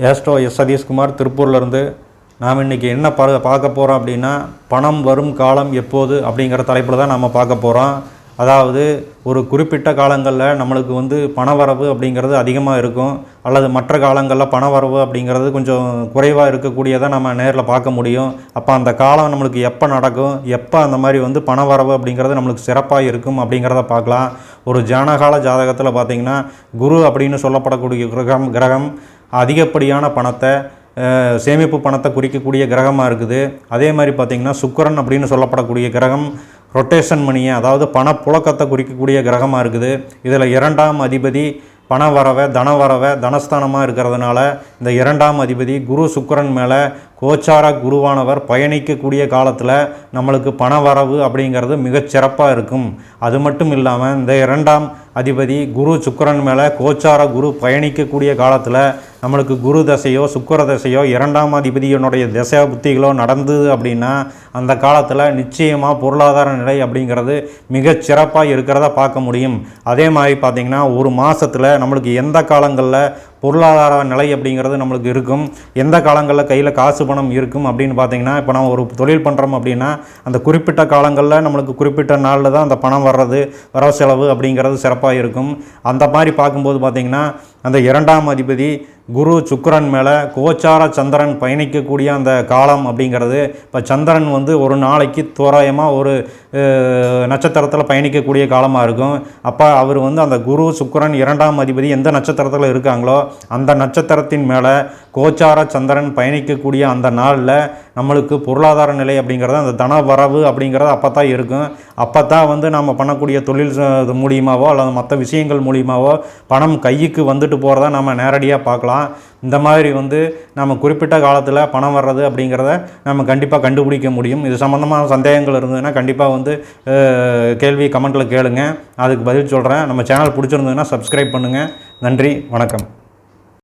Astro S Satishkumar திருப்பூர்லேருந்து நாம் இன்றைக்கி என்ன பார்க்க போகிறோம் அப்படின்னா, பணம் வரும் காலம் எப்போது அப்படிங்கிற தலைப்பில் தான் நம்ம பார்க்க போகிறோம். அதாவது ஒரு குறிப்பிட்ட காலங்களில் நம்மளுக்கு பணவரவு அப்படிங்கிறது அதிகமாக இருக்கும், அல்லது மற்ற காலங்களில் பணவரவு அப்படிங்கிறது கொஞ்சம் குறைவாக இருக்கக்கூடியதை நம்ம நேரில் பார்க்க முடியும். அப்போ அந்த காலம் நம்மளுக்கு எப்போ நடக்கும், எப்போ அந்த மாதிரி பணவரவு அப்படிங்கிறது நம்மளுக்கு சிறப்பாக இருக்கும் அப்படிங்கிறத பார்க்கலாம். ஒரு ஜனகால ஜாதகத்தில் பார்த்திங்கன்னா குரு அப்படின்னு சொல்லப்படக்கூடிய கிரகம் அதிகப்படியான பணத்தை, சேமிப்பு பணத்தை குறிக்கக்கூடிய கிரகமாக இருக்குது. அதே மாதிரி பார்த்திங்கன்னா சுக்கிரன் அப்படின்னு சொல்லப்படக்கூடிய கிரகம் ரொட்டேஷன் மணியை, அதாவது பணப்புழக்கத்தை குறிக்கக்கூடிய கிரகமாக இருக்குது. இதில் இரண்டாம் அதிபதி பணவரவை தனஸ்தானமாக இருக்கிறதுனால இந்த இரண்டாம் அதிபதி குரு சுக்கிரன் மேலே கோச்சார குருவானவர் பயணிக்கக்கூடிய காலத்தில் நம்மளுக்கு பணவரவு அப்படிங்கிறது மிகச்சிறப்பாக இருக்கும். அது மட்டும் இல்லாமல் இந்த இரண்டாம் அதிபதி குரு சுக்கிரன் மேலே கோச்சார குரு பயணிக்கக்கூடிய காலத்தில் நம்மளுக்கு குரு தசையோ சுக்கிர தசையோ இரண்டாம் அதிபதியினுடைய திசை புத்திகளோ நடந்தது அப்படின்னா அந்த காலத்தில் நிச்சயமாக பொருளாதார நிலை அப்படிங்கிறது மிகச்சிறப்பாக இருக்கிறத பார்க்க முடியும். அதே மாதிரி பார்த்திங்கன்னா ஒரு மாதத்தில் நம்மளுக்கு எந்த காலங்களில் பொருளாதார நிலை அப்படிங்கிறது நம்மளுக்கு இருக்கும், எந்த காலங்களில் கையில் காசு பணம் இருக்கும் அப்படின்னு பார்த்திங்கன்னா, இப்போ நம்ம ஒரு தொழில் பண்ணுறோம் அப்படின்னா அந்த குறிப்பிட்ட காலங்களில் நம்மளுக்கு குறிப்பிட்ட நாளில் தான் அந்த பணம் வர்றது, வரவு செலவு அப்படிங்கிறது சிறப்பாக இருக்கும். அந்த மாதிரி பார்க்கும்போது பார்த்திங்கன்னா அந்த இரண்டாம் அதிபதி குரு சுக்கிரன் மேலே கோச்சார சந்திரன் பயணிக்கக்கூடிய அந்த காலம் அப்படிங்கிறது, இப்போ சந்திரன் ஒரு நாளைக்கு தோராயமாக ஒரு நட்சத்திரத்தில் பயணிக்கக்கூடிய காலமாக இருக்கும். அப்போ அவர் அந்த குரு சுக்கிரன் இரண்டாம் அதிபதி எந்த நட்சத்திரத்தில் இருக்காங்களோ அந்த நட்சத்திரத்தின் மேலே கோச்சார சந்திரன் பயணிக்கக்கூடிய அந்த நாளில் நம்மளுக்கு பொருளாதார நிலை அப்படிங்கிறது, அந்த தன வரவு அப்படிங்கிறது அப்போ தான் இருக்கும். அப்போ தான் நம்ம பண்ணக்கூடிய தொழில் மூலியமாகவோ அல்லது மற்ற விஷயங்கள் மூலியமாகவோ பணம் கைக்கு வந்துட்டு போகிறத நம்ம நேரடியாக பார்க்கலாம். இந்த மாதிரி நம்ம குறிப்பிட்ட காலத்தில் பணம் வர்றது அப்படிங்கிறத நம்ம கண்டிப்பாக கண்டுபிடிக்க முடியும். இது சம்மந்தமான சந்தேகங்கள் இருந்ததுன்னா கண்டிப்பாக கேள்வி கமெண்ட்டில் கேளுங்க, அதுக்கு பதில் சொல்கிறேன். நம்ம சேனல் பிடிச்சிருந்ததுன்னா சப்ஸ்கிரைப் பண்ணுங்கள். நன்றி, வணக்கம்.